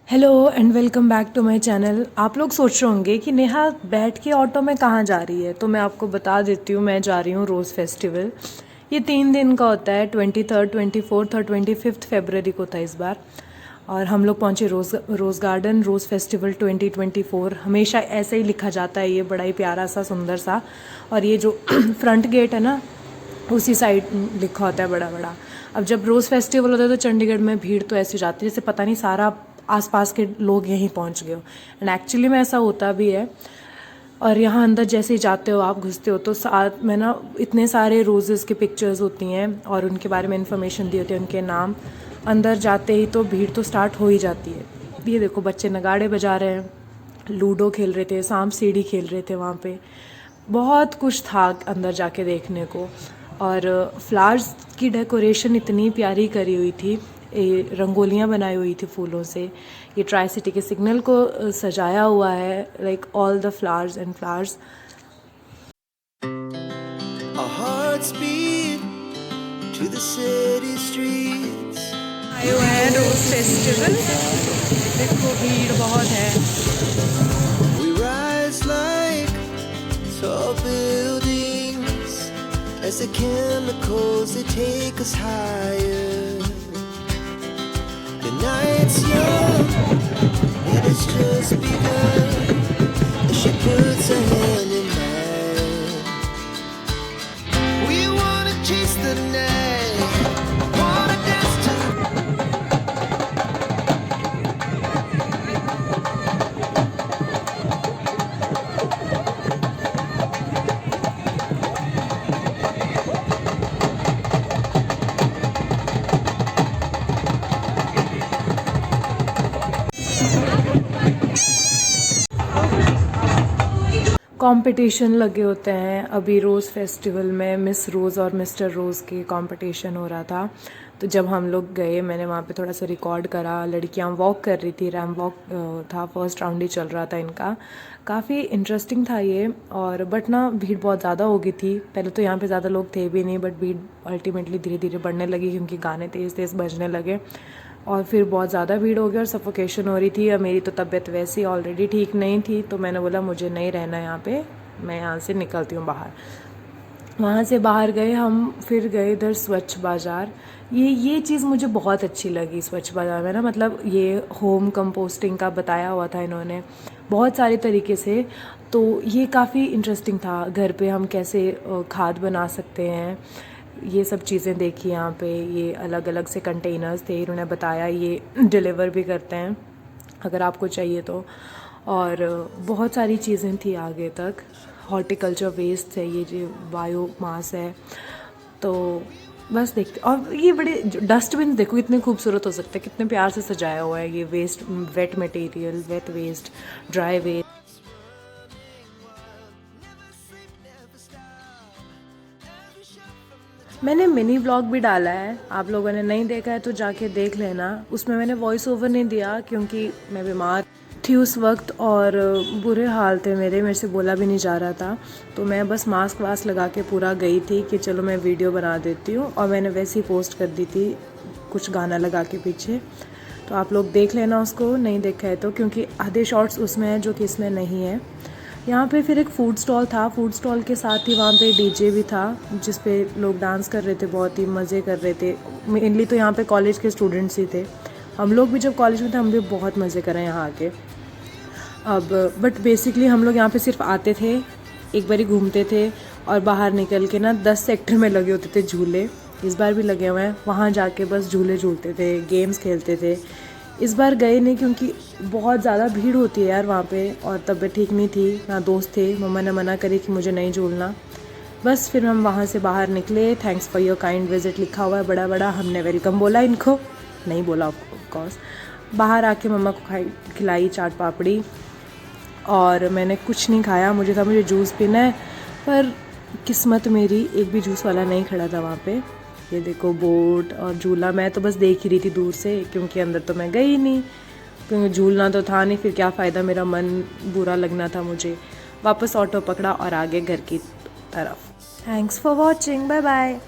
Hello and welcome back to my channel. आप लोग सोच रहे होंगे कि नेहा बैठ के ऑटो में कहाँ जा रही है, तो मैं आपको बता देती हूँ। मैं जा रही हूँ रोज़ फेस्टिवल। ये 3 दिन का होता है, 23rd, 24th और 25th फरवरी को था इस बार। और हम लोग पहुँचे रोज़ गार्डन। रोज़ फेस्टिवल 2024 हमेशा ऐसे ही लिखा जाता है, ये बड़ा ही प्यारा सा सुंदर सा। और ये जो फ्रंट गेट है ना, उसी साइड लिखा होता है बड़ा बड़ा। अब जब रोज़ फेस्टिवल होता है तो चंडीगढ़ में भीड़ तो ऐसी जाती है जैसे पता नहीं सारा आसपास के लोग यहीं पहुंच गए हो। एंड एक्चुअली में ऐसा होता भी है। और यहाँ अंदर जैसे ही जाते हो, आप घुसते हो तो साथ में ना इतने सारे रोजेज़ के पिक्चर्स होती हैं और उनके बारे में इन्फॉर्मेशन दी होती है, उनके नाम। अंदर जाते ही तो भीड़ तो स्टार्ट हो ही जाती है। ये देखो बच्चे नगाड़े बजा रहे हैं, लूडो खेल रहे थे, सांप सीढ़ी खेल रहे थे वहाँ पे। बहुत कुछ था अंदर जाके देखने को। और फ्लावर्स की डेकोरेशन इतनी प्यारी करी हुई थी, रंगोलियाँ बनाई हुई थी फूलों से। ये ट्राई सिटी के सिग्नल को सजाया हुआ है, like all the flowers and flowers. आए हुए हैं रोज फेस्टिवल। देखो भीड़ बहुत है। As the chemicals, they take us higher. The night's young, and it's just begun. As she puts her hand in mine, we wanna chase the night, wanna dance to. Competition लगे होते हैं। अभी रोज़ festival में miss रोज़ और mister रोज़ के competition हो रहा था। तो जब हम लोग गए, मैंने वहाँ पे थोड़ा सा रिकॉर्ड करा। लड़कियाँ वॉक कर रही थी, रैम वॉक था, फर्स्ट राउंड ही चल रहा था इनका। काफ़ी इंटरेस्टिंग था ये। और बट ना भीड़ बहुत ज़्यादा हो गई थी। पहले तो यहाँ पे ज़्यादा लोग थे भी नहीं, बट भीड़ अल्टीमेटली धीरे धीरे बढ़ने लगी क्योंकि गाने तेज़ तेज़ बजने लगे। और फिर बहुत ज़्यादा भीड़ हो गई और सफोकेशन हो रही थी। और मेरी तो तबीयत वैसे ही ऑलरेडी ठीक नहीं थी, तो मैंने बोला मुझे नहीं रहना यहाँ पे, मैं यहाँ से निकलती हूँ बाहर। वहाँ से बाहर गए हम, फिर गए इधर स्वच्छ बाज़ार। ये चीज़ मुझे बहुत अच्छी लगी स्वच्छ बाज़ार में ना, मतलब ये होम कंपोस्टिंग का बताया हुआ था इन्होंने बहुत सारे तरीके से। तो ये काफ़ी इंटरेस्टिंग था, घर पे हम कैसे खाद बना सकते हैं, ये सब चीज़ें देखी यहाँ पे। ये अलग अलग से कंटेनर्स थे, इन्होंने बताया ये डिलीवर भी करते हैं अगर आपको चाहिए तो। और बहुत सारी चीज़ें थी आगे तक। हॉर्टिकल्चर वेस्ट है, ये जो बायो मास है। तो बस देखते। और ये बड़े डस्टबिन देखो कितने खूबसूरत हो सकते हैं, कितने प्यार से सजाया हुआ है। ये waste, wet material, wet waste, dry waste. मैंने मिनी व्लॉग भी डाला है, आप लोगों ने नहीं देखा है तो जाके देख लेना। उसमें मैंने वॉइस ओवर नहीं दिया क्योंकि मैं बीमार थी उस वक्त और बुरे हाल थे मेरे से बोला भी नहीं जा रहा था। तो मैं बस मास्क वास्क लगा के पूरा गई थी कि चलो मैं वीडियो बना देती हूँ। और मैंने वैसे ही पोस्ट कर दी थी कुछ गाना लगा के पीछे। तो आप लोग देख लेना उसको, नहीं देखा है तो, क्योंकि आधे शॉर्ट्स उसमें हैं जो कि इसमें नहीं है। यहाँ पे फिर एक फ़ूड स्टॉल था, फ़ूड स्टॉल के साथ ही वहाँ पे डीजे भी था जिस पे लोग डांस कर रहे थे, बहुत ही मज़े कर रहे थे। मेनली तो यहाँ पे कॉलेज के स्टूडेंट्स ही थे। हम लोग भी जब कॉलेज में थे हम भी बहुत मज़े करें यहाँ आके। अब बट बेसिकली हम लोग यहाँ पे सिर्फ आते थे, एक बारी घूमते थे और बाहर निकल के ना 10 सेक्टर में लगे होते थे झूले। इस बार भी लगे हुए हैं, वहाँ जाके बस झूले झूलते थे, गेम्स खेलते थे। इस बार गए नहीं क्योंकि बहुत ज़्यादा भीड़ होती है यार वहाँ पे, और तबीयत ठीक नहीं थी ना, दोस्त थे, मम्मा ने मना करी कि मुझे नहीं झूलना। बस फिर हम वहाँ से बाहर निकले। Thanks for your kind visit लिखा हुआ है बड़ा बड़ा। हमने वेलकम बोला, इनको नहीं बोला ऑफकोर्स। बाहर आके मम्मा को खिलाई चाट पापड़ी और मैंने कुछ नहीं खाया। मुझे था मुझे जूस पीना है, पर किस्मत मेरी एक भी जूस वाला नहीं खड़ा था वहाँ पे। ये देखो बोट और झूला, मैं तो बस देख ही रही थी दूर से क्योंकि अंदर तो मैं गई नहीं, क्योंकि झूलना तो था नहीं, फिर क्या फ़ायदा, मेरा मन बुरा लगना था मुझे। वापस ऑटो पकड़ा और आगे घर की तरफ। Thanks for watching, bye bye.